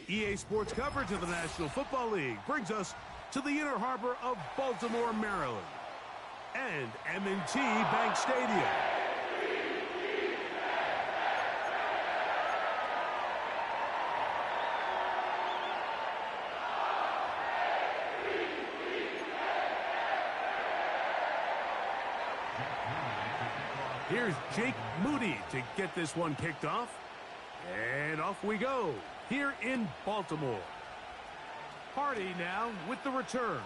EA Sports coverage of the National Football League brings us to the inner harbor of Baltimore, Maryland, and M&T Bank Stadium. Here's Jake Moody to get this one kicked off. And off we go here in Baltimore. Hardy now with the return.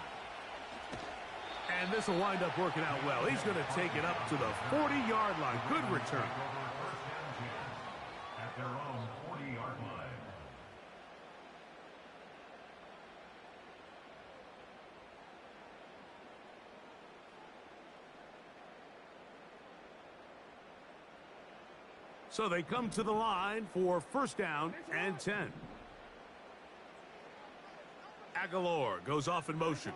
And this will wind up working out well. He's going to take it up to the 40-yard line. Good return. At their own 40-yard line. So they come to the line for first down and 10. Aguilar goes off in motion.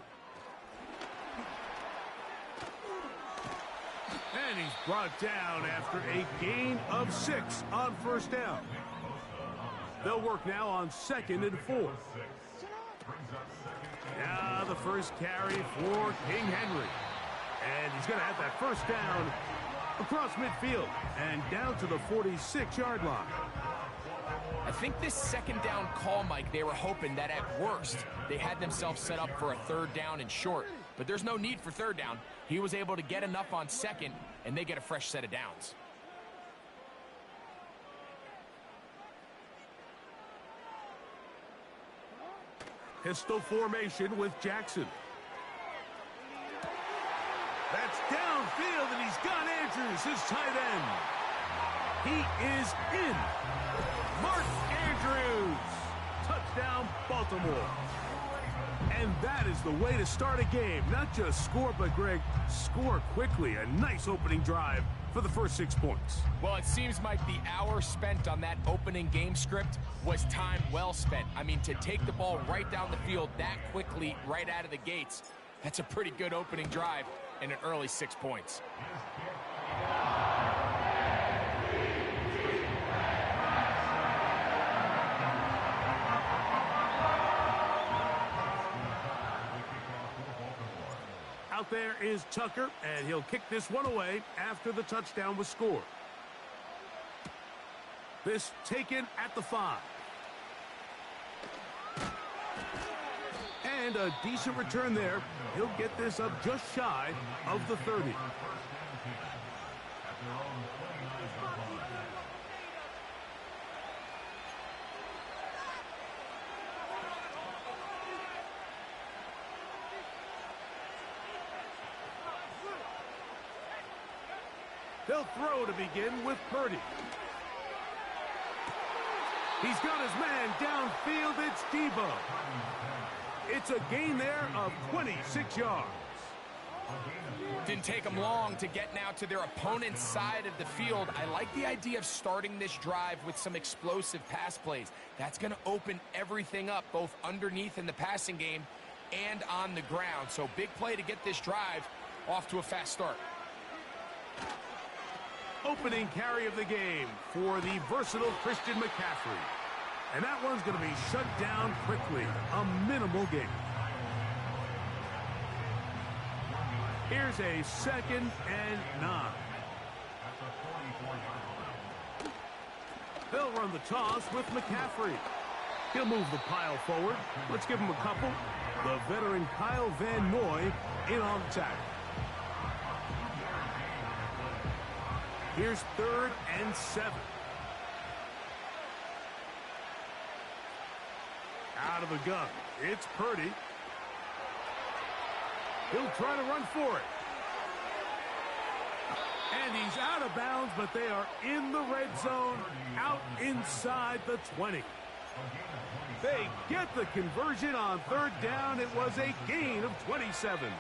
And he's brought down after a gain of 6 on first down. They'll work now on 2nd and 4. Now the first carry for King Henry. And he's going to have that first down across midfield and down to the 46-yard line. I think this second down call, Mike, they were hoping that at worst they had themselves set up for a third down and short. But there's no need for third down. He was able to get enough on second, and they get a fresh set of downs. Pistol formation with Jackson. That's downfield, and he's got Andrews, his tight end. He is in. Mark Andrews. Touchdown, Baltimore. And that is the way to start a game. Not just score, but, Greg, score quickly. A nice opening drive for the first 6 points. Well, it seems, Mike, the hour spent on that opening game script was time well spent. I mean, to take the ball right down the field that quickly, right out of the gates, that's a pretty good opening drive and an early 6 points. Out there is Tucker, and he'll kick this one away after the touchdown was scored. This taken at the 5. And a decent return there. He'll get this up just shy of the 30. They'll throw to begin with Purdy. He's got his man downfield. It's Debo. It's a gain there of 26 yards. Didn't take them long to get now to their opponent's side of the field. I like the idea of starting this drive with some explosive pass plays. That's going to open everything up, both underneath in the passing game and on the ground. So big play to get this drive off to a fast start. Opening carry of the game for the versatile Christian McCaffrey. And that one's going to be shut down quickly. A minimal gain. Here's a 2nd and 9. They'll run the toss with McCaffrey. He'll move the pile forward. Let's give him a couple. The veteran Kyle Van Noy in on the tackle. Here's 3rd and 7. Out of the gun, it's Purdy. He'll try to run for it. And he's out of bounds, but they are in the red zone, out inside the 20. They get the conversion on 3rd down. It was a gain of 27.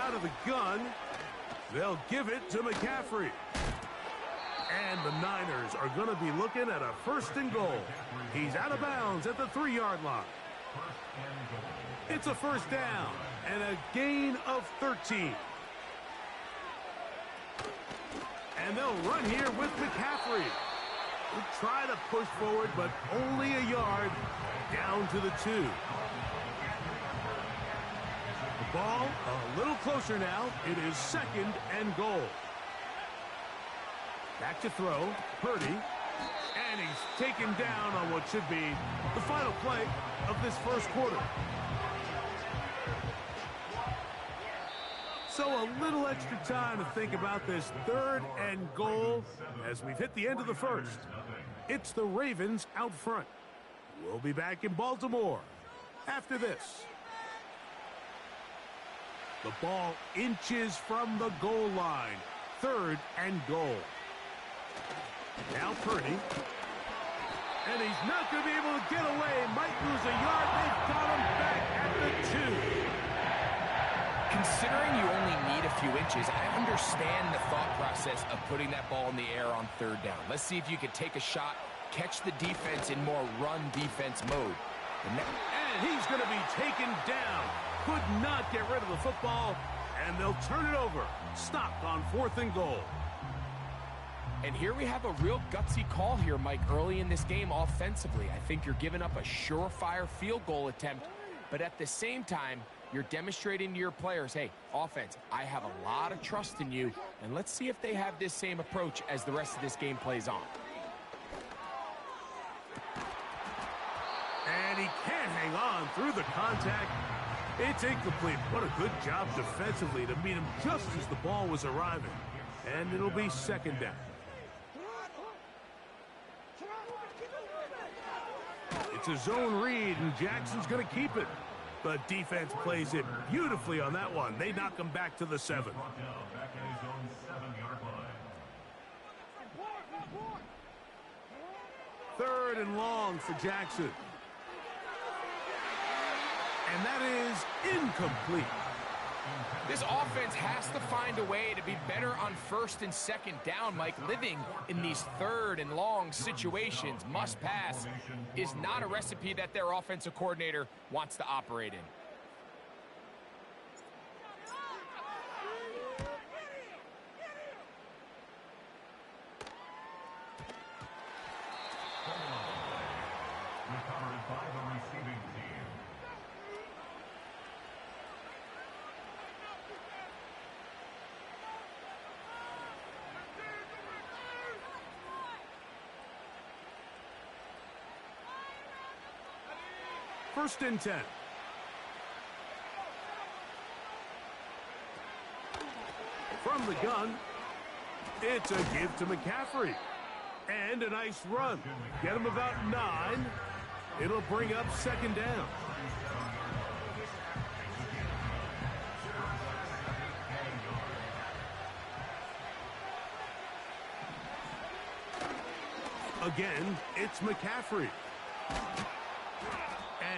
Out of the gun, they'll give it to McCaffrey. And the Niners are going to be looking at a 1st and goal. He's out of bounds at the 3-yard line. It's a 1st down and a gain of 13. And they'll run here with McCaffrey. Will try to push forward, but only a yard down to the 2. The ball a little closer now. It is 2nd and goal. Back to throw. Purdy. And he's taken down on what should be the final play of this first quarter. So a little extra time to think about this 3rd and goal as we've hit the end of the first. It's the Ravens out front. We'll be back in Baltimore after this. The ball inches from the goal line. 3rd and goal. Now Purdy. And he's not going to be able to get away. Might lose a yard. They've got him back at the 2. Considering you only need a few inches, I understand the thought process of putting that ball in the air on 3rd down. Let's see if you can take a shot, catch the defense in more run defense mode. And he's going to be taken down. Could not get rid of the football, and they'll turn it over. Stopped on 4th and goal. And here we have a real gutsy call here, Mike, early in this game offensively. I think you're giving up a surefire field goal attempt, but at the same time, you're demonstrating to your players, hey, offense, I have a lot of trust in you, and let's see if they have this same approach as the rest of this game plays on. And he can't hang on through the contact. It's incomplete. What a good job defensively to meet him just as the ball was arriving. And it'll be 2nd down. It's a zone read, and Jackson's going to keep it. The defense plays it beautifully on that one. They knock him back to the 7. Third and long for Jackson. And that is incomplete. This offense has to find a way to be better on 1st and 2nd down, Mike. Living in these 3rd and long situations, must pass, is not a recipe that their offensive coordinator wants to operate in. Recovered by the receiving team. First and 10. From the gun, it's a give to McCaffrey. And a nice run. Get him about 9. It'll bring up 2nd down. Again, it's McCaffrey.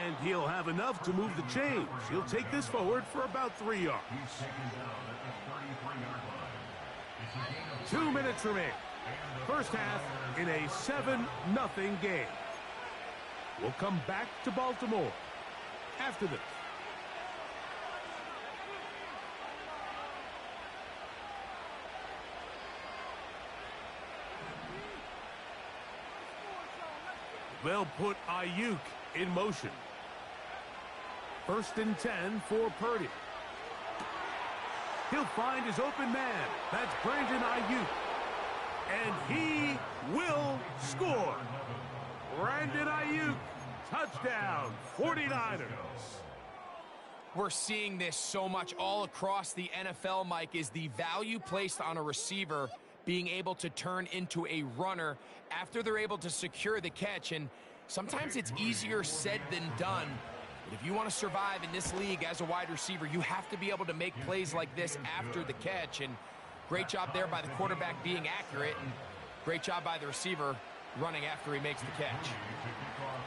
And he'll have enough to move the chains. He'll take this forward for about 3 yards. 2 minutes remain. First half in a 7-0 game. We'll come back to Baltimore after this. They'll put Ayuk in motion. First and 10 for Purdy. He'll find his open man. That's Brandon Ayuk. And he will score. Brandon Ayuk, touchdown, 49ers. We're seeing this so much all across the NFL, Mike, is the value placed on a receiver being able to turn into a runner after they're able to secure the catch. And sometimes it's easier said than done. But if you want to survive in this league as a wide receiver, you have to be able to make plays like this after the catch. And great job there by the quarterback being accurate, and great job by the receiver running after he makes the catch.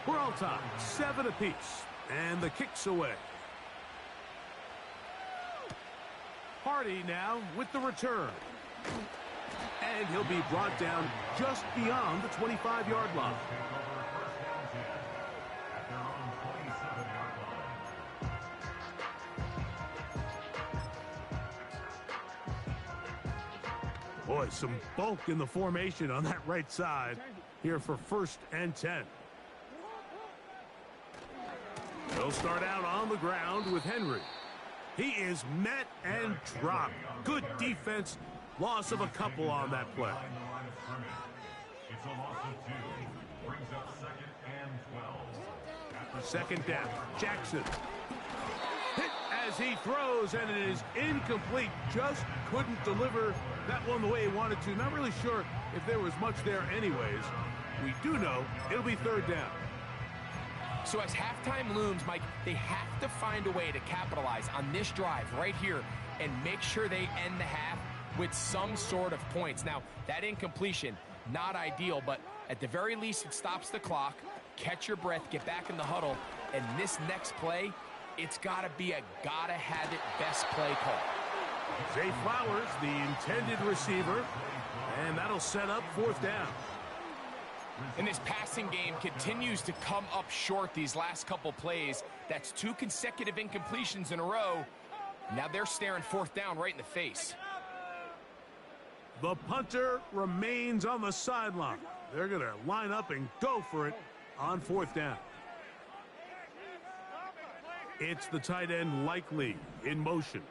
We're all tied, 7 apiece, and the kick's away. Hardy now with the return. And he'll be brought down just beyond the 25-yard line. Boy, some bulk in the formation on that right side. here for 1st and 10. They'll start out on the ground with Henry. He is met and dropped. Good defense. Loss of a couple on that play. It's a loss of 2. Brings up 2nd and 12. Second down. Jackson. Hit as he throws, and it is incomplete. Just couldn't deliver that one the way he wanted to. Not really sure if there was much there anyways. We do know it'll be 3rd down. So as halftime looms, Mike, they have to find a way to capitalize on this drive right here and make sure they end the half with some sort of points. Now, that incompletion, not ideal, but at the very least, it stops the clock. Catch your breath, get back in the huddle, and this next play, it's got to be a gotta-have-it best play call. Zay Flowers, the intended receiver, and that'll set up 4th down. And this passing game continues to come up short these last couple plays. That's 2 consecutive incompletions in a row. Now they're staring 4th down right in the face. The punter remains on the sideline. They're going to line up and go for it on 4th down. It's the tight end Likely in motion.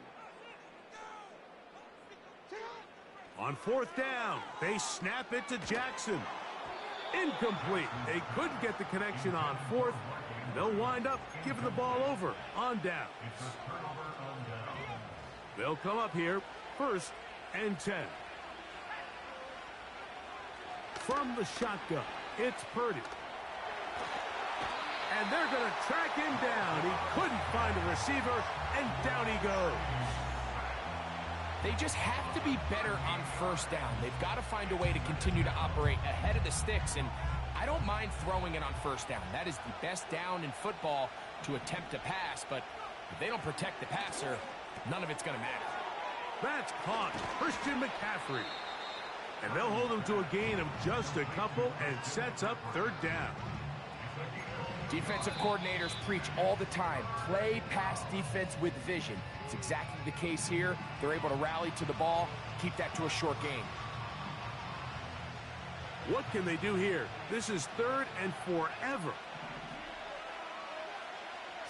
On 4th down, they snap it to Jackson. Incomplete. They couldn't get the connection on 4th. They'll wind up giving the ball over on downs. They'll come up here 1st and 10. From the shotgun, it's Purdy. And they're going to track him down. He couldn't find a receiver, and down he goes. They just have to be better on 1st down. They've got to find a way to continue to operate ahead of the sticks, and I don't mind throwing it on 1st down. That is the best down in football to attempt to pass, but if they don't protect the passer, none of it's going to matter. That's caught. Christian McCaffrey. And they'll hold him to a gain of just a couple and sets up 3rd down. Defensive coordinators preach all the time, play pass defense with vision. It's exactly the case here. They're able to rally to the ball, keep that to a short game. What can they do here? This is 3rd and forever.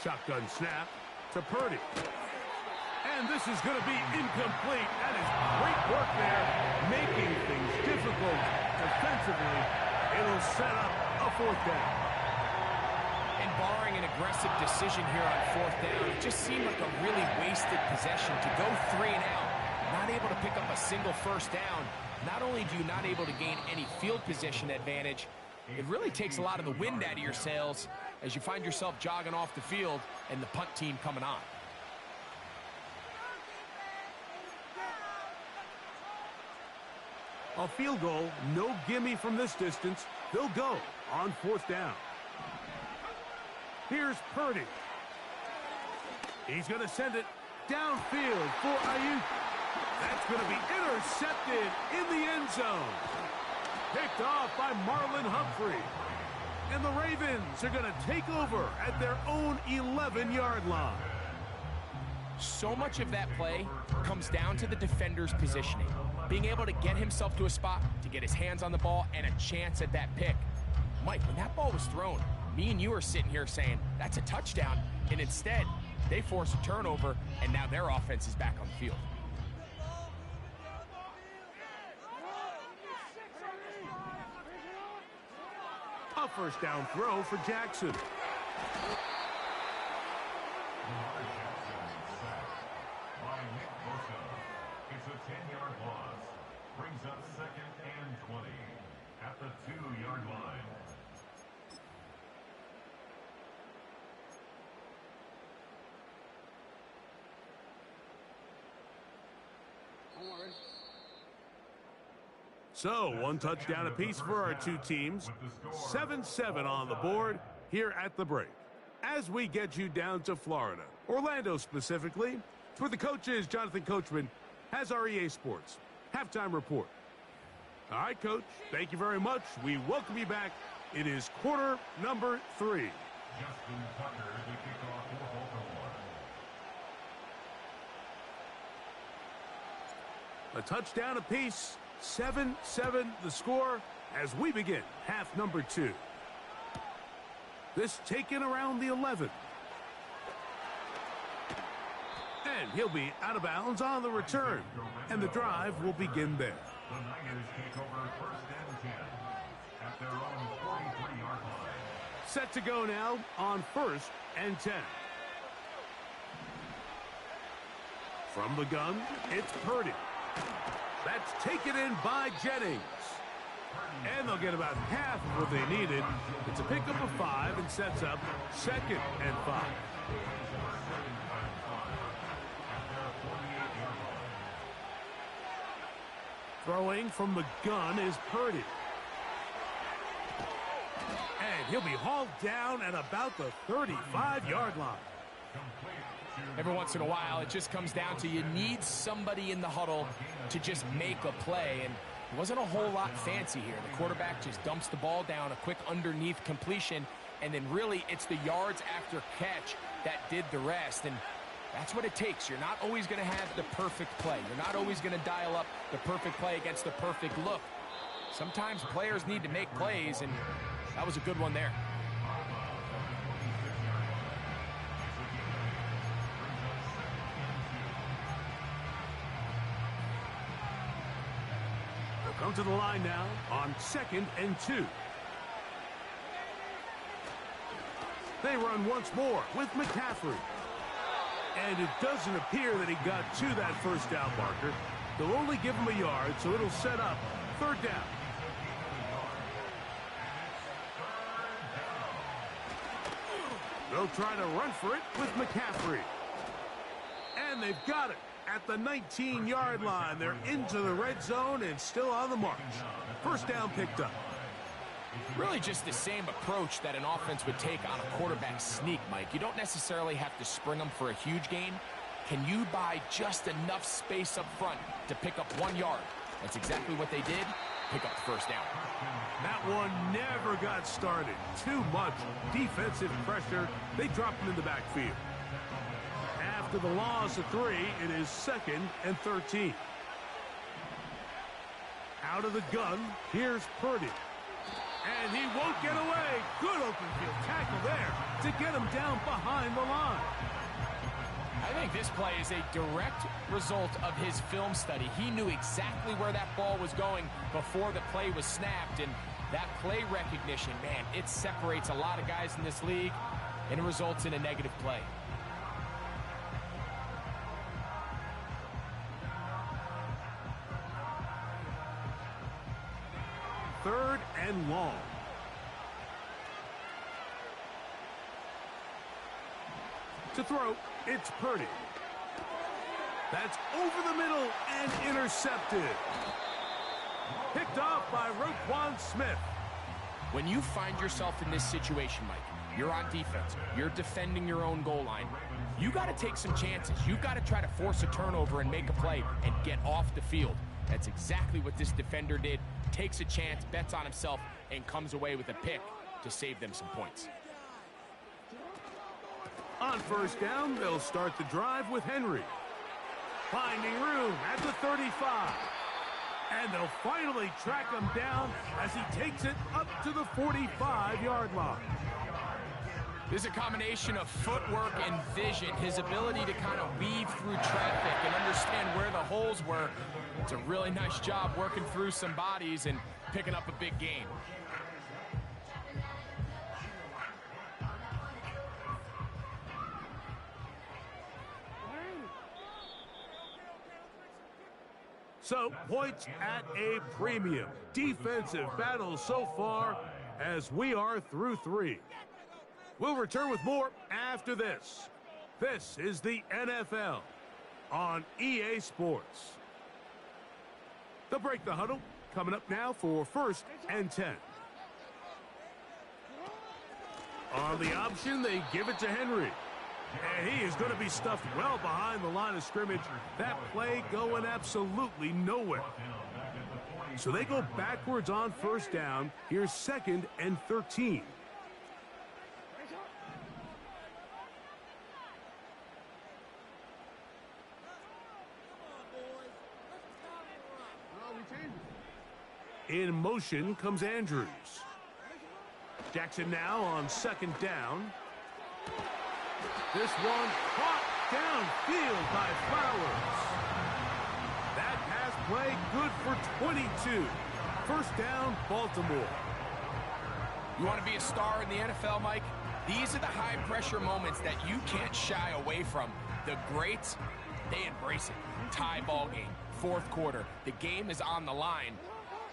Shotgun snap to Purdy. And this is going to be incomplete. That is great work there, making things difficult defensively. It'll set up a 4th down. And barring an aggressive decision here on 4th down, it just seemed like a really wasted possession to go 3 and out. Not able to pick up a single 1st down. Not only do you not able to gain any field position advantage, it really takes a lot of the wind out of your sails as you find yourself jogging off the field and the punt team coming on. A field goal, no gimme from this distance. They'll go on 4th down. Here's Purdy. He's going to send it downfield for Ayuk. That's going to be intercepted in the end zone. Picked off by Marlon Humphrey. And the Ravens are going to take over at their own 11-yard line. So much of that play comes down to the defender's positioning. Being able to get himself to a spot, to get his hands on the ball, and a chance at that pick. Mike, when that ball was thrown, me and you are sitting here saying, that's a touchdown, and instead, they force a turnover, and now their offense is back on the field. A 1st down throw for Jackson. It's a 10-yard loss. Brings up 2nd and 20 at the 2-yard line. So, 1 touchdown apiece for our 2 teams. 7-7 on the board here at the break. As we get you down to Florida, Orlando specifically, it's where the coach is, Jonathan Coachman, has our EA Sports halftime report. All right, Coach, thank you very much. We welcome you back. It is quarter number 3. Justin Tucker to kick off for Baltimore. A touchdown apiece, 7-7 the score. as we begin half number 2. This taken around the 11. And he'll be out of bounds on the return. And the drive will begin there. The Niners take over first and 10 at their own 43-yard line. Set to go now on first and 10. From the gun, it's Purdy. That's taken in by Jennings. And they'll get about half of what they needed. It's a pickup of 5 and sets up second and 5. Throwing from the gun is Purdy. And he'll be hauled down at about the 35-yard line. Every once in a while, it just comes down to you need somebody in the huddle to just make a play. And it wasn't a whole lot fancy here. The quarterback just dumps the ball down, a quick underneath completion, and then really it's the yards after catch that did the rest. And that's what it takes. You're not always going to have the perfect play. You're not always going to dial up the perfect play against the perfect look. Sometimes players need to make plays, and that was a good one there. They'll come to the line now on second and 2. They run once more with McCaffrey. And it doesn't appear that he got to that first down marker. They'll only give him a yard, so it'll set up third down. They'll try to run for it with McCaffrey. And they've got it at the 19-yard line. They're into the red zone and still on the march. First down picked up. Really just the same approach that an offense would take on a quarterback sneak, Mike. You don't necessarily have to spring them for a huge gain. Can you buy just enough space up front to pick up 1 yard? That's exactly what they did. Pick up the first down. That one never got started. Too much defensive pressure. They dropped him in the backfield. After the loss of 3, it is second and 13. Out of the gun, here's Purdy. And he won't get away. Good open field tackle there to get him down behind the line. I think this play is a direct result of his film study. He knew exactly where that ball was going before the play was snapped. And that play recognition, man, it separates a lot of guys in this league, and it results in a negative play. Third and long. To throw, it's Purdy. That's over the middle and intercepted. Picked off by Roquan Smith. When you find yourself in this situation, Mike, you're on defense, you're defending your own goal line, you got to take some chances. You've got to try to force a turnover and make a play and get off the field. That's exactly what this defender did. Takes a chance, bets on himself, and comes away with a pick to save them some points. On first down, they'll start the drive with Henry. Finding room at the 35. And they'll finally track him down as he takes it up to the 45-yard line. There's a combination of footwork and vision, his ability to kind of weave through traffic and understand where the holes were. It's a really nice job working through some bodies and picking up a big gain. So, points at a premium. Defensive battle so far as we are through 3. We'll return with more after this. This is the NFL on EA Sports. They'll break the huddle. Coming up now for first and 10. On the option, they give it to Henry. And he is going to be stuffed well behind the line of scrimmage. That play going absolutely nowhere. So they go backwards on first down. Here's second and 13. In motion comes Andrews. Jackson now on second down. This one caught downfield by Flowers. That pass play good for 22. First down, Baltimore. You want to be a star in the NFL, Mike? These are the high-pressure moments that you can't shy away from. The greats, they embrace it. Tie ball game, fourth quarter. The game is on the line.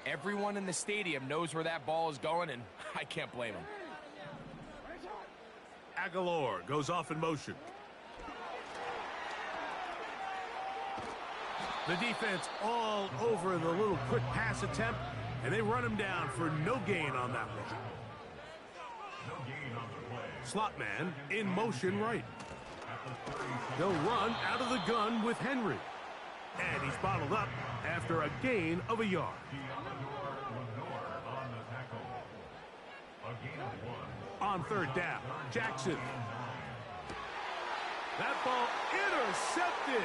Everyone in the stadium knows where that ball is going, and I can't blame them. Aguilar goes off in motion. The defense all over the little quick pass attempt, and they run him down for no gain on that one. Slot man in motion right. They'll run out of the gun with Henry. And he's bottled up after a gain of a yard. On third down, Jackson. That ball intercepted.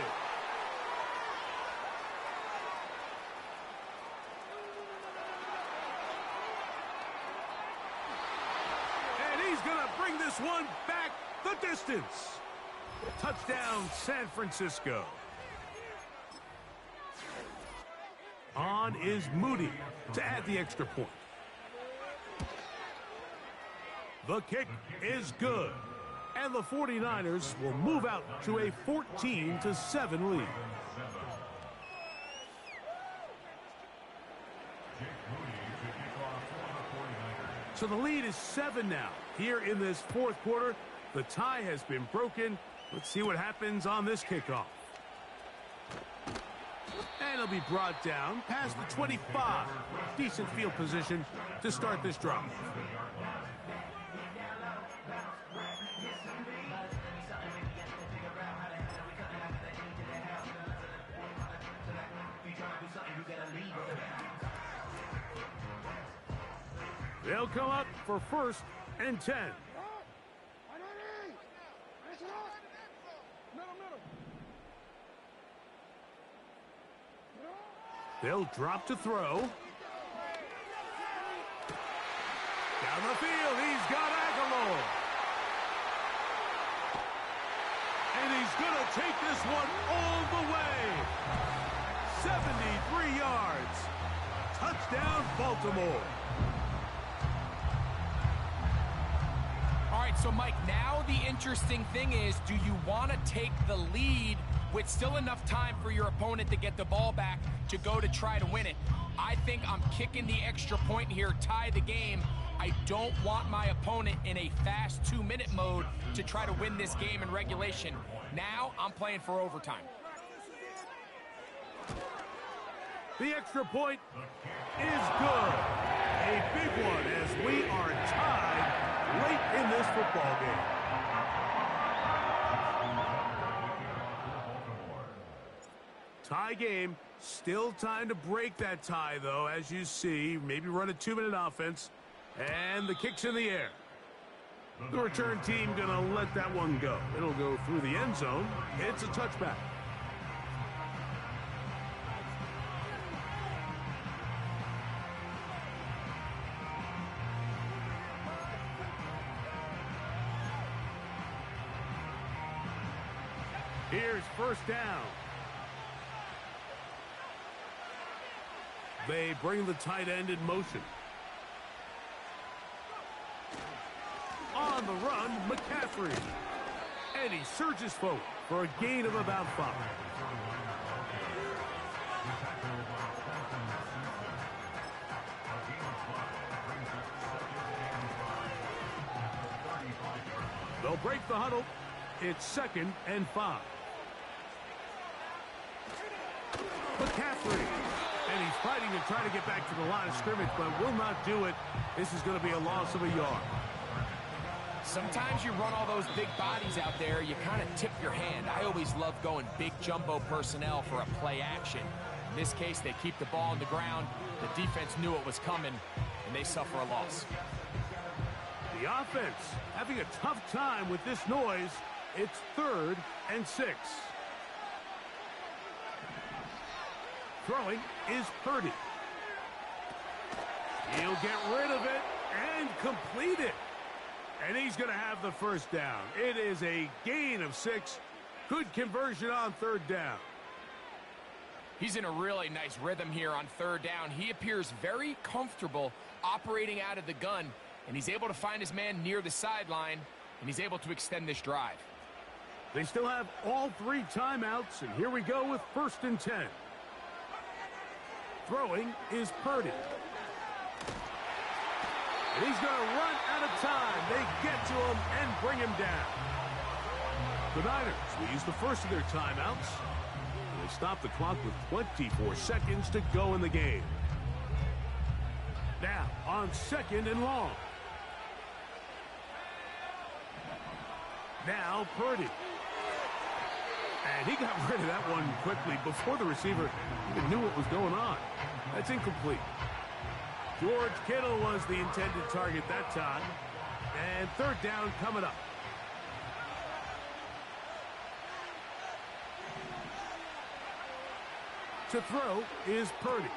And he's going to bring this one back the distance. Touchdown, San Francisco. On is Moody to add the extra point. The kick is good. And the 49ers will move out to a 14-7 lead. So the lead is 7 now. Here in this fourth quarter, the tie has been broken. Let's see what happens on this kickoff. And it'll be brought down past the 25. Decent field position to start this drive. They'll come up for first and 10. They'll drop to throw. Down the field, he's got Aguilar. And he's going to take this one all the way. 73 yards. Touchdown, Baltimore. All right, so Mike, now the interesting thing is, do you want to take the lead with still enough time for your opponent to get the ball back to go to try to win it? I think I'm kicking the extra point here, tie the game. I don't want my opponent in a fast 2-minute mode to try to win this game in regulation. Now I'm playing for overtime. The extra point is good. A big one as we are tied late in this football game. Tie game. Still time to break that tie, though, as you see. Maybe run a 2-minute offense. And the kick's in the air. The return team going to let that one go. It'll go through the end zone. It's a touchback. Here's first down. They bring the tight end in motion. On the run, McCaffrey. And he surges forward for a gain of about 5. They'll break the huddle. It's 2nd and 5. McCaffrey. And he's fighting to try to get back to the line of scrimmage, but will not do it. This is going to be a loss of a yard. Sometimes you run all those big bodies out there, you kind of tip your hand. I always love going big jumbo personnel for a play action. In this case, they keep the ball on the ground. The defense knew it was coming, and they suffer a loss. The offense having a tough time with this noise. It's 3rd and 6. Throwing is Purdy. He'll get rid of it and complete it. And he's going to have the first down. It is a gain of 6. Good conversion on third down. He's in a really nice rhythm here on third down. He appears very comfortable operating out of the gun, and he's able to find his man near the sideline, and he's able to extend this drive. They still have all 3 timeouts, and here we go with 1st and 10. Throwing is Purdy. And he's going to run out of time. They get to him and bring him down. The Niners will use the first of their timeouts. They stop the clock with 24 seconds to go in the game. Now, on 2nd and long. Now, Purdy. And he got rid of that one quickly before the receiver even knew what was going on. That's incomplete. George Kittle was the intended target that time. And third down coming up. To throw is Purdy.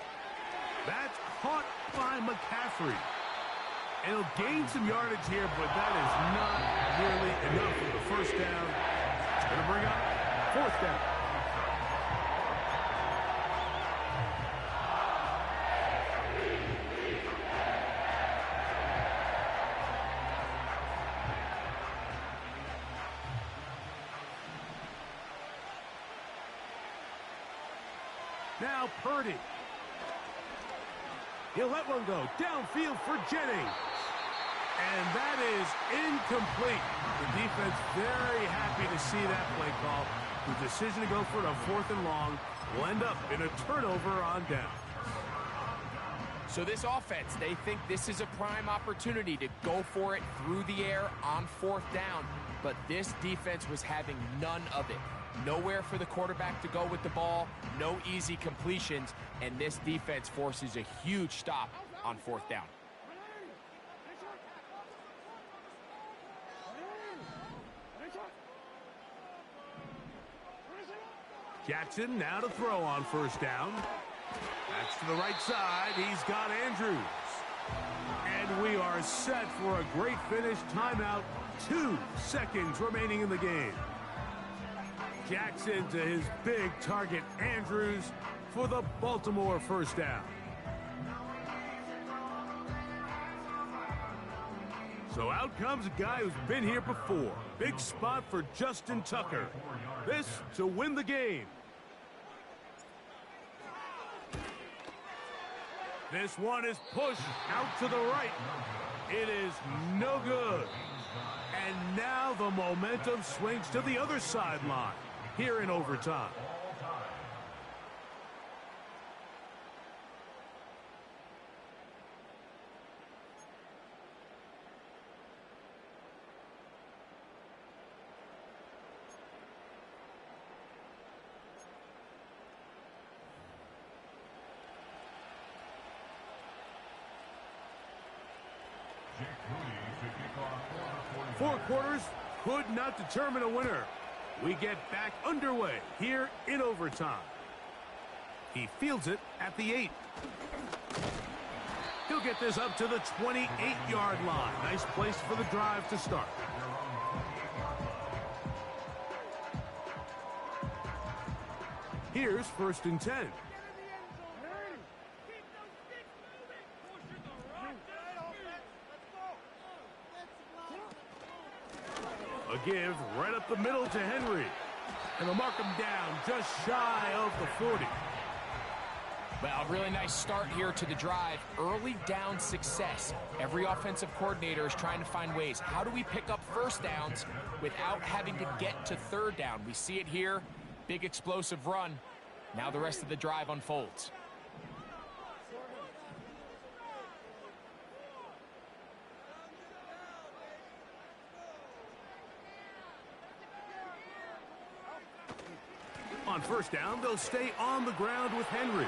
That's caught by McCaffrey. And he'll gain some yardage here, but that is not nearly enough for the first down. It's going to bring up 4th down. Now Purdy. He'll let one go downfield for Jennings. And that is incomplete. The defense very happy to see that play call. The decision to go for it on 4th and long will end up in a turnover on down. So this offense, they think this is a prime opportunity to go for it through the air on 4th down. But this defense was having none of it. Nowhere for the quarterback to go with the ball, no easy completions, and this defense forces a huge stop on 4th down. Jackson now to throw on 1st down. That's to the right side. He's got Andrews. And we are set for a great finish. Timeout. 2 seconds remaining in the game. Jackson to his big target, Andrews, for the Baltimore first down. So out comes a guy who's been here before. Big spot for Justin Tucker. This to win the game. This one is pushed out to the right. It is no good. And now the momentum swings to the other sideline here in overtime. Four quarters could not determine a winner. We get back underway here in overtime. He fields it at the 8. He'll get this up to the 28-yard line. Nice place for the drive to start. Here's 1st and 10. A give right up the middle to Henry. And they'll mark him down just shy of the 40. Well, really nice start here to the drive. Early down success. Every offensive coordinator is trying to find ways. How do we pick up first downs without having to get to 3rd down? We see it here. Big explosive run. Now the rest of the drive unfolds. On 1st down, they'll stay on the ground with Henry.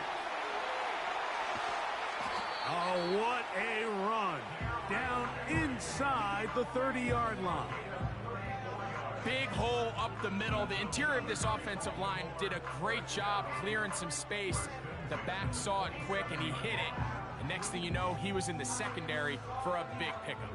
Oh, what a run. Down inside the 30-yard line. Big hole up the middle. The interior of this offensive line did a great job clearing some space. The back saw it quick, and he hit it. And next thing you know, he was in the secondary for a big pickup.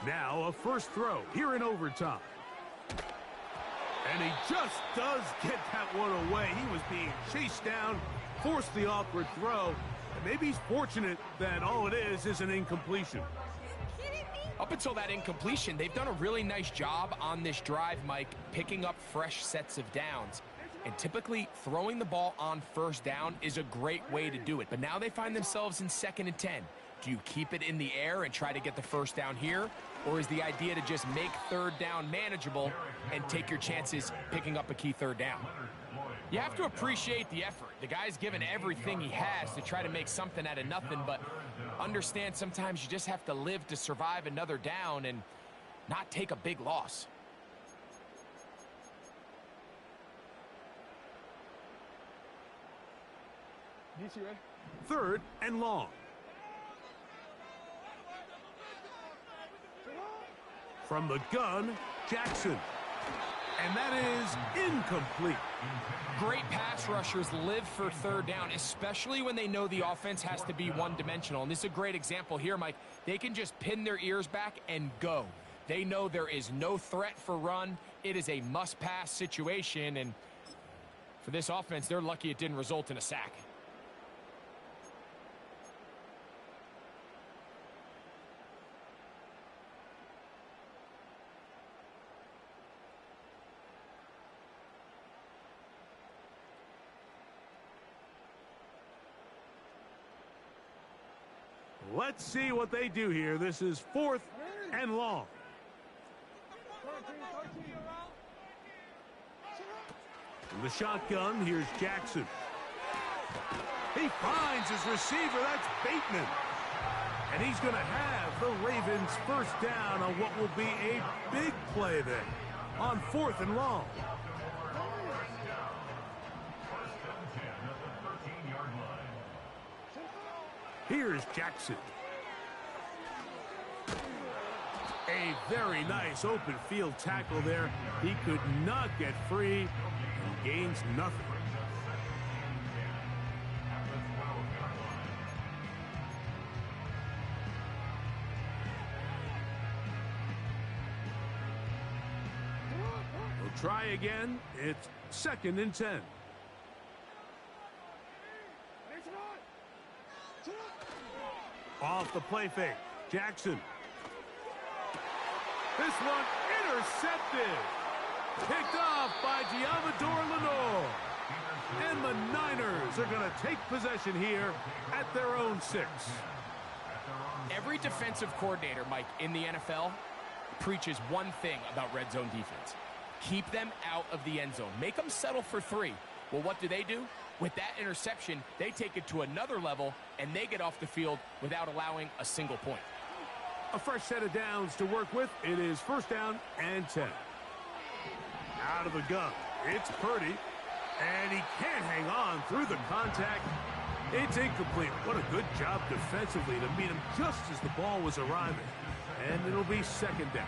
Now a first throw here in overtime. And he just does get that one away. He was being chased down, forced the awkward throw. And maybe he's fortunate that all it is an incompletion. Up until that incompletion, they've done a really nice job on this drive, Mike, picking up fresh sets of downs. And typically, throwing the ball on first down is a great way to do it. But now they find themselves in 2nd and 10. Do you keep it in the air and try to get the first down here? Or is the idea to just make 3rd down manageable and take your chances picking up a key 3rd down? You have to appreciate the effort. The guy's given everything he has to try to make something out of nothing, but understand sometimes you just have to live to survive another down and not take a big loss. Third and long. From the gun, Jackson. And that is incomplete. Great pass rushers live for 3rd down, especially when they know the offense has to be one-dimensional. And this is a great example here, Mike. They can just pin their ears back and go. They know there is no threat for run. It is a must-pass situation. And for this offense, they're lucky it didn't result in a sack. Let's see what they do here. This is 4th and long. In the shotgun, here's Jackson. He finds his receiver. That's Bateman. And he's going to have the Ravens first down on what will be a big play then on 4th and long. Here's Jackson. A very nice open field tackle there. He could not get free and gains nothing. We'll try again. It's 2nd and 10. Off the play fake. Jackson. This one intercepted. Picked off by Giamador Lenore. And the Niners are going to take possession here at their own 6. Every defensive coordinator, Mike, in the NFL preaches one thing about red zone defense. Keep them out of the end zone. Make them settle for 3. Well, what do? With that interception, they take it to another level, and they get off the field without allowing a single point. A fresh set of downs to work with. It is 1st down and 10. Out of the gun. It's Purdy. And he can't hang on through the contact. It's incomplete. What a good job defensively to meet him just as the ball was arriving. And it'll be 2nd down.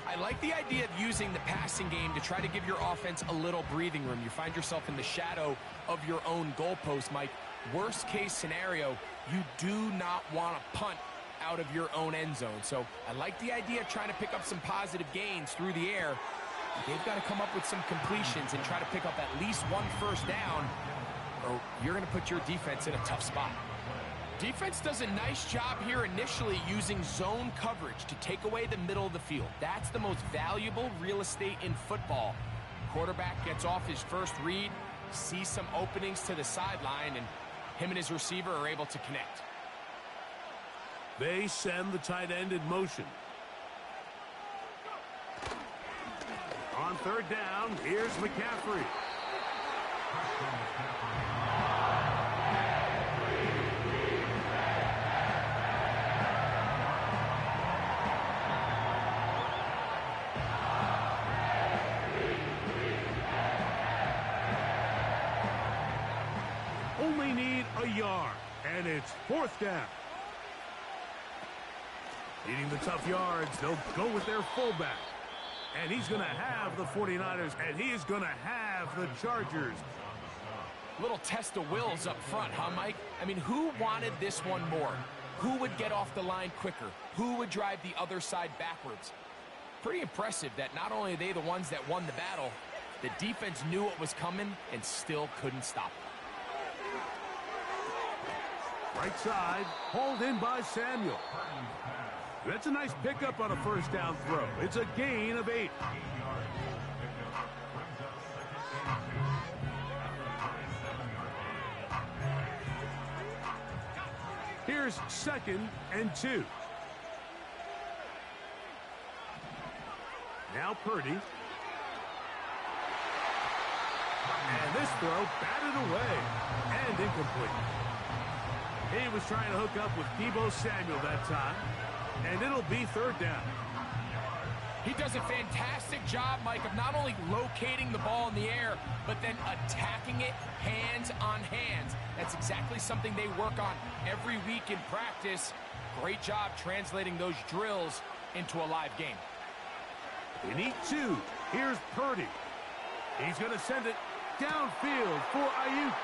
I like the idea of using the passing game to try to give your offense a little breathing room. You find yourself in the shadow of your own goalpost, Mike. Worst case scenario, you do not want to punt out of your own end zone. So I like the idea of trying to pick up some positive gains through the air. They've got to come up with some completions and try to pick up at least 1 first down, or you're going to put your defense in a tough spot. Defense does a nice job here initially using zone coverage to take away the middle of the field. That's the most valuable real estate in football. Quarterback gets off his first read, sees some openings to the sideline, and him and his receiver are able to connect. They send the tight end in motion. On 3rd down, here's McCaffrey. yard, and it's 4th down. Needing the tough yards, they'll go with their fullback. And he's going to have the 49ers, and he is going to have the Chargers. Little test of wills up front, huh, Mike? I mean, who wanted this one more? Who would get off the line quicker? Who would drive the other side backwards? Pretty impressive that not only are they the ones that won the battle, the defense knew what was coming and still couldn't stop it. Right side, hauled in by Samuel. That's a nice pickup on a 1st down throw. It's a gain of 8. Here's 2nd and 2. Now Purdy. And this throw batted away and incomplete. He was trying to hook up with Deebo Samuel that time, and it'll be 3rd down. He does a fantastic job, Mike, of not only locating the ball in the air, but then attacking it hands on hands. That's exactly something they work on every week in practice. Great job translating those drills into a live game. They need 2. Here's Purdy. He's going to send it downfield for Ayuk.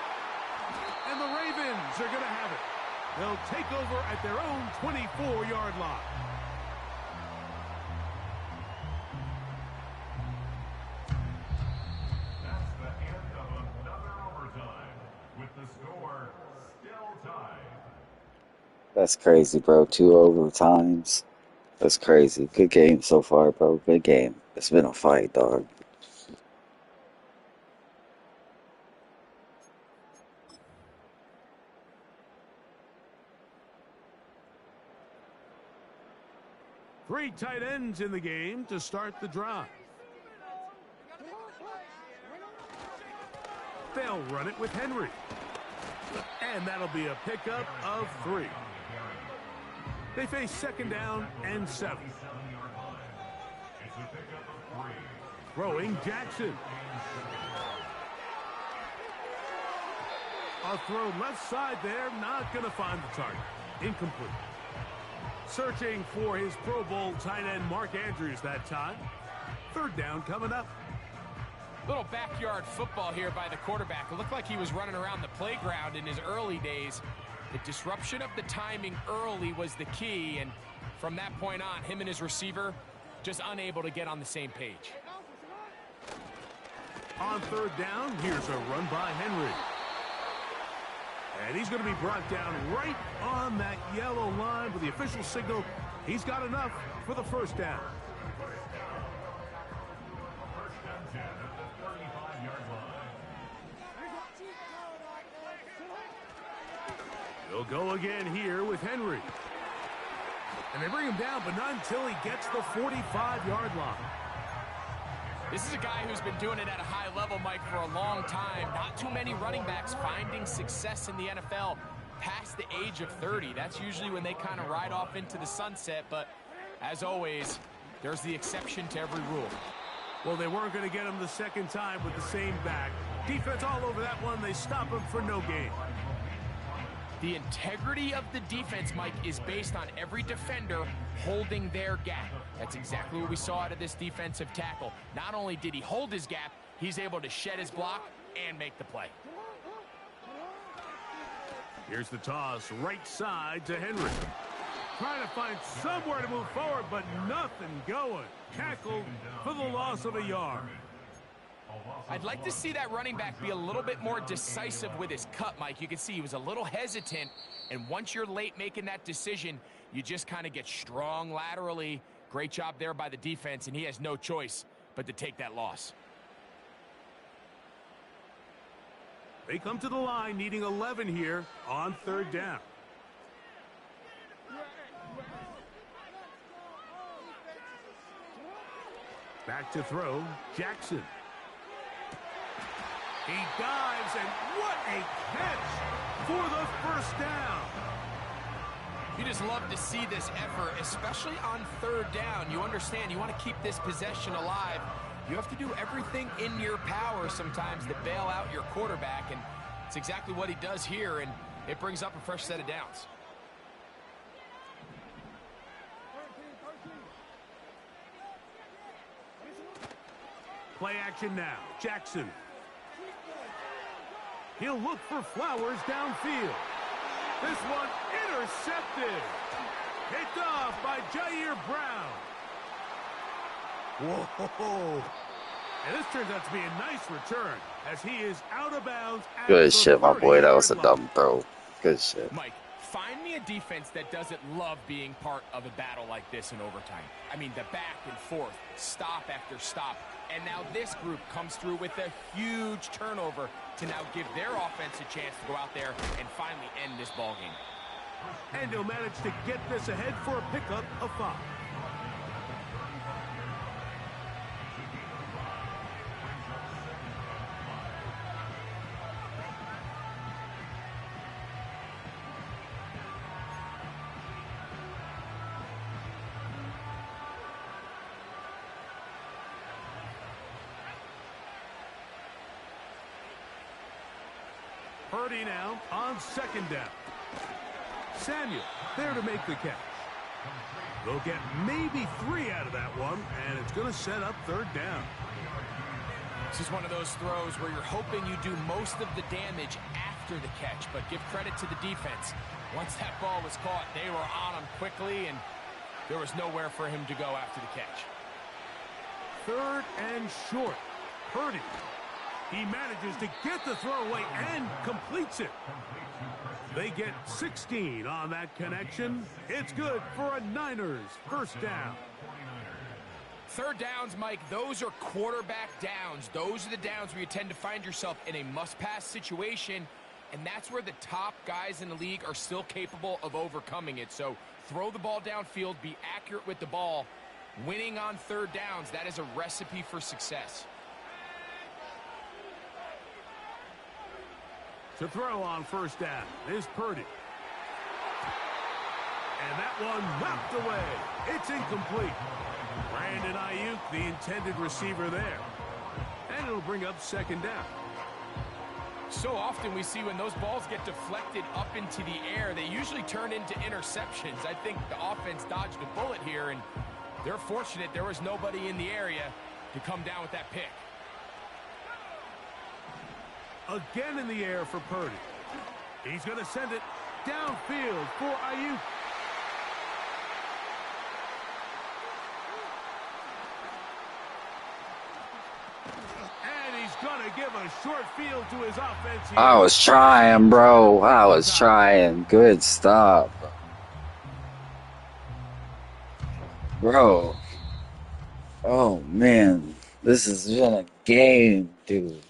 And the Ravens are going to have it. They'll take over at their own 24-yard line. That's the end of another overtime, with the score still tied. That's crazy, bro. 2 overtimes. That's crazy. Good game so far, bro. Good game. It's been a fight, dog. Three tight ends in the game to start the drive. They'll run it with Henry. And that'll be a pickup of 3. They face 2nd down and 7. Throwing Jackson. A throw left side there, not going to find the target. Incomplete. Searching for his Pro Bowl tight end Mark Andrews that time. 3rd down coming up. Little backyard football here by the quarterback. It looked like he was running around the playground in his early days. The disruption of the timing early was the key, and from that point on, him and his receiver just unable to get on the same page. On 3rd down, here's a run by Henry. And he's going to be brought down right on that yellow line with the official signal. He's got enough for the 1st down. They'll go again here with Henry. And they bring him down, but not until he gets the 45-yard line. This is a guy who's been doing it at a high level, Mike, for a long time. Not too many running backs finding success in the NFL past the age of 30. That's usually when they kind of ride off into the sunset, but as always, there's the exception to every rule. Well, they weren't going to get him the 2nd time with the same back. Defense all over that one. They stop him for no gain. The integrity of the defense, Mike, is based on every defender holding their gap. That's exactly what we saw out of this defensive tackle. Not only did he hold his gap, he's able to shed his block and make the play. Here's the toss, right side to Henry. Trying to find somewhere to move forward, but nothing going. Tackled for the loss of a yard. I'd like to see that running back be a little bit more decisive with his cut, Mike. You can see he was a little hesitant, and once you're late making that decision, you just kind of get strong laterally. Great job there by the defense, and he has no choice but to take that loss. They come to the line needing 11 here on 3rd down. Back to throw, Jackson. He dives, and what a catch for the 1st down. You just love to see this effort, especially on 3rd down. You understand, you want to keep this possession alive. You have to do everything in your power sometimes to bail out your quarterback, and it's exactly what he does here. And It brings up a fresh set of downs. Play action now. Jackson. He'll look for Flowers downfield. This one intercepted. Picked off by Jair Brown. Whoa. And this turns out to be a nice return as he is out of bounds. Good shit, my boy. That was a dumb throw. Good shit. Mike, find me a defense that doesn't love being part of a battle like this in overtime. I mean, the back and forth, stop after stop. And now this group comes through with a huge turnover to now give their offense a chance to go out there and finally end this ball game. And he'll manage to get this ahead for a pickup of 5. Purdy now on second down. Samuel there to make the catch. They'll get maybe 3 out of that one, and it's going to set up third down. This is one of those throws where you're hoping you do most of the damage after the catch, but give credit to the defense. Once that ball was caught, they were on him quickly, and there was nowhere for him to go after the catch. Third and short. Purdy. He manages to get the throw away and completes it. They get 16 on that connection. It's good for a Niners first down. Third downs, Mike, those are quarterback downs. Those are the downs where you tend to find yourself in a must-pass situation, and that's where the top guys in the league are still capable of overcoming it. So throw the ball downfield, be accurate with the ball. Winning on third downs, that is a recipe for success. To throw on first down is Purdy. And that one whacked away. It's incomplete. Brandon Ayuk, the intended receiver there. And it'll bring up second down. So often we see when those balls get deflected up into the air, they usually turn into interceptions. I think the offense dodged a bullet here, and they're fortunate there was nobody in the area to come down with that pick. Again in the air for Purdy. He's going to send it downfield for Ayuk. And he's going to give a short field to his offense here. I was trying, bro. I was trying. Good stop. Bro. Oh, man. This has been a game, dude.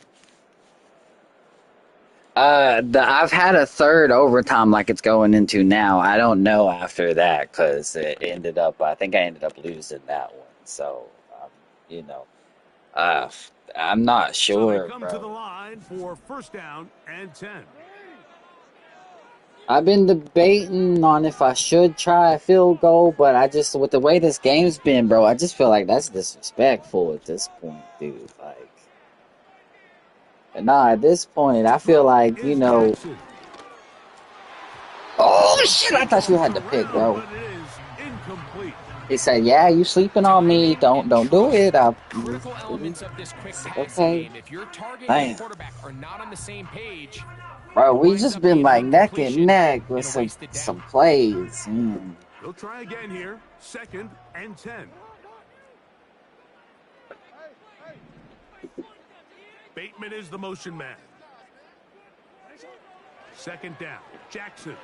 I've had a third overtime like it's going into now. I don't know after that because it ended up, I think I ended up losing that one. So, you know, I'm not So sure, they come to the bro. line for first down and 10. I've been debating on if I should try a field goal, but I just, with the way this game's been, bro, I just feel like that's disrespectful at this point, dude. Like, nah, at this point, I feel like, you Is know, Jackson. oh shit, I thought you had the pick, bro. But it is incomplete. He said, "Yeah, you sleeping on me? Don't do it." Critical elements of this quick passing Okay. game. If your target Damn. and quarterback are not on the same page, Bro, we winds just up been being like an neck and incompletion neck with and a some wasted down. some plays. They'll try again here. Second and 10. Bateman is the motion man. Second down. Jackson.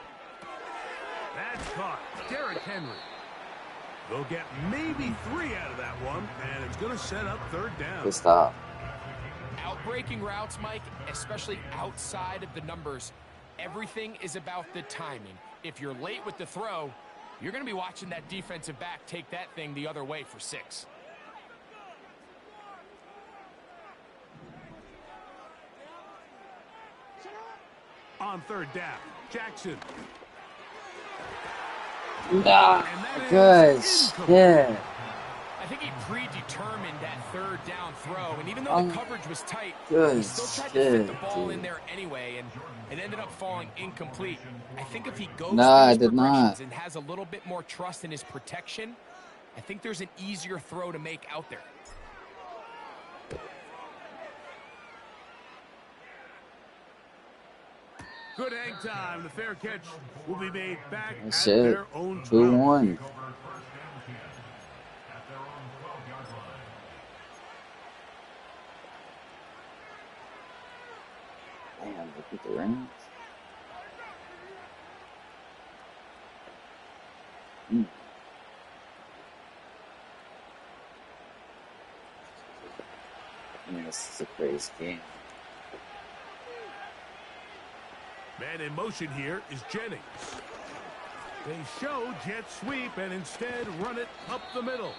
That's caught. Derrick Henry. They'll get maybe 3 out of that one, and it's going to set up third down. Good stop. Outbreaking routes, Mike, especially outside of the numbers, everything is about the timing. If you're late with the throw, you're going to be watching that defensive back take that thing the other way for 6. On third down, Jackson. Nah, And that good is shit. I think he predetermined that third down throw, and even though the Oh, coverage was tight, he good still tried to fit the shit, ball in dude. there anyway, and it ended up falling incomplete. I think if he goes No, through I his did not. progressions and has a little bit more trust in his protection, I think there's an easier throw to make out there. Good hang time. The fair catch will be made back Oh, at shit. their own 12. 2-1. Take over first and 10 at their own 12-yard line. Damn, look at the Rams. I mean, this is a crazy game. Man in motion here is Jennings. They show jet sweep and instead run it up the middle.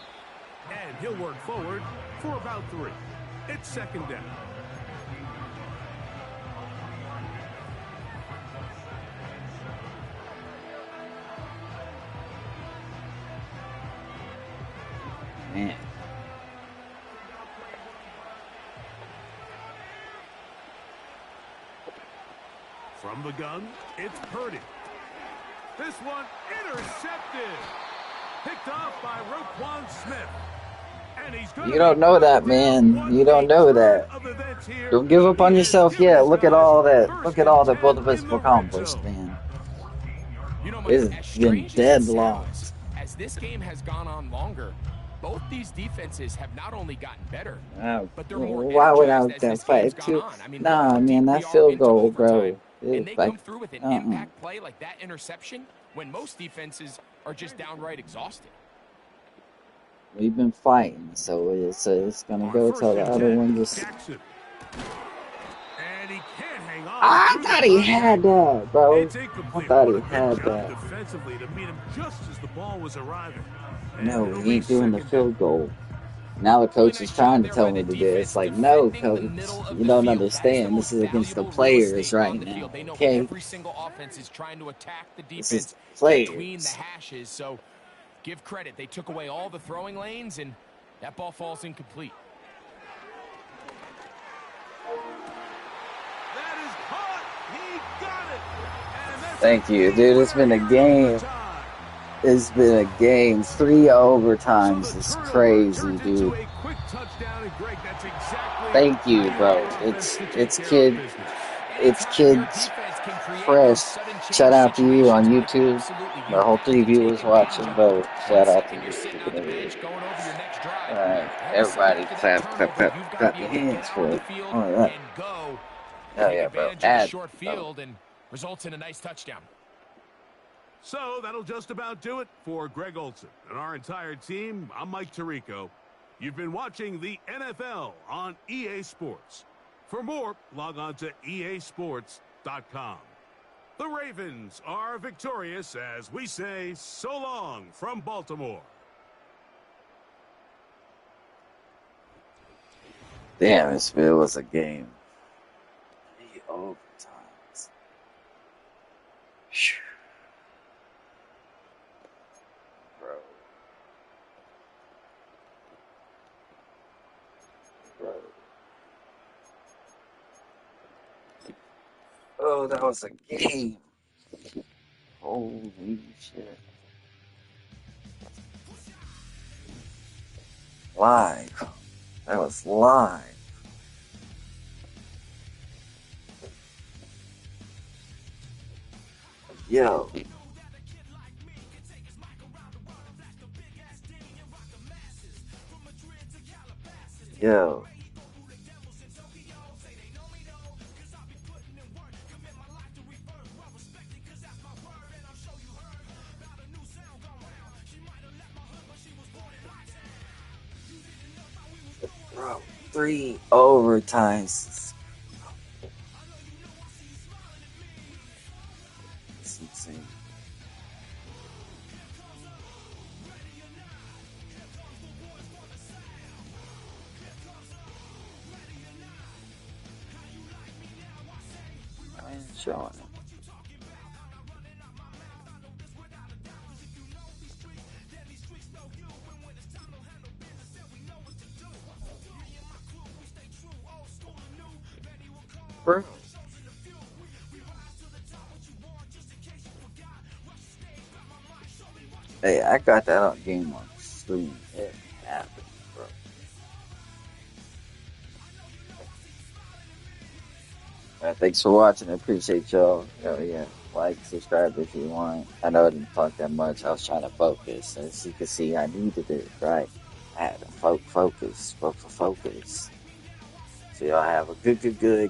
And he'll work forward for about 3. It's second down. Man. From the gun, it's Purdy. This one intercepted. Picked off by Roquan Smith. And he's gonna You don't know that, man. You don't know that. Don't give up on yourself yet. Look at all that. Look at all that both of us have accomplished, man. You know, Mike, It's as been strange as it deadlocked. sounds, as this game has gone on longer, both these defenses have not only gotten better, but they're more Why would I energized as that this game's fight gone too? on. I mean, look Nah, how man, deep that we are field into goal, overtime, bro. and they come through with an impact play like that interception when most defenses are just downright exhausted. We've been fighting, so it's gonna go till the other one just. Jackson. And he can't hang on. I thought he had that, bro. It's incomplete. I thought What he a good had job that. defensively to meet him just as the ball was arriving. No, And he ain't doing the field goal. Now the coach is trying to tell me to do it. It's like, no, coach, you don't understand. This is against the players right now, They know okay? every single offense is trying to attack the This is defense between the players. hashes, so give credit. They took away all the throwing lanes, and that ball falls incomplete. That is caught. He got it. And that's Thank you, dude. It's been a game. It's been a game. 3 overtimes. It's crazy, dude. Thank you, bro. It's kids fresh. Shout out to you on YouTube. The whole 3 viewers watching, bro. Shout out to you. Alright, everybody clap your hands for it. All of that. Hell yeah, bro. Add, bro. And results in a nice touchdown. So that'll just about do it for Greg Olson and our entire team. I'm Mike Tirico. You've been watching the NFL on EA Sports. For more, log on to easports.com. The Ravens are victorious as we say so long from Baltimore. Damn, it was a game. 3 overtimes. Phew. Oh, that was a game. Holy shit. Live. That was live. Yo. Yo. Bro, 3 overtimes. It's insane. I ain't showing it. bro. Hey, I got that game on stream. It happened, bro. Thanks for watching. I appreciate y'all. Oh, yeah. Like, subscribe if you want. I know I didn't talk that much. I was trying to focus. As you can see, I needed it, right? I had to focus. So y'all have a good day.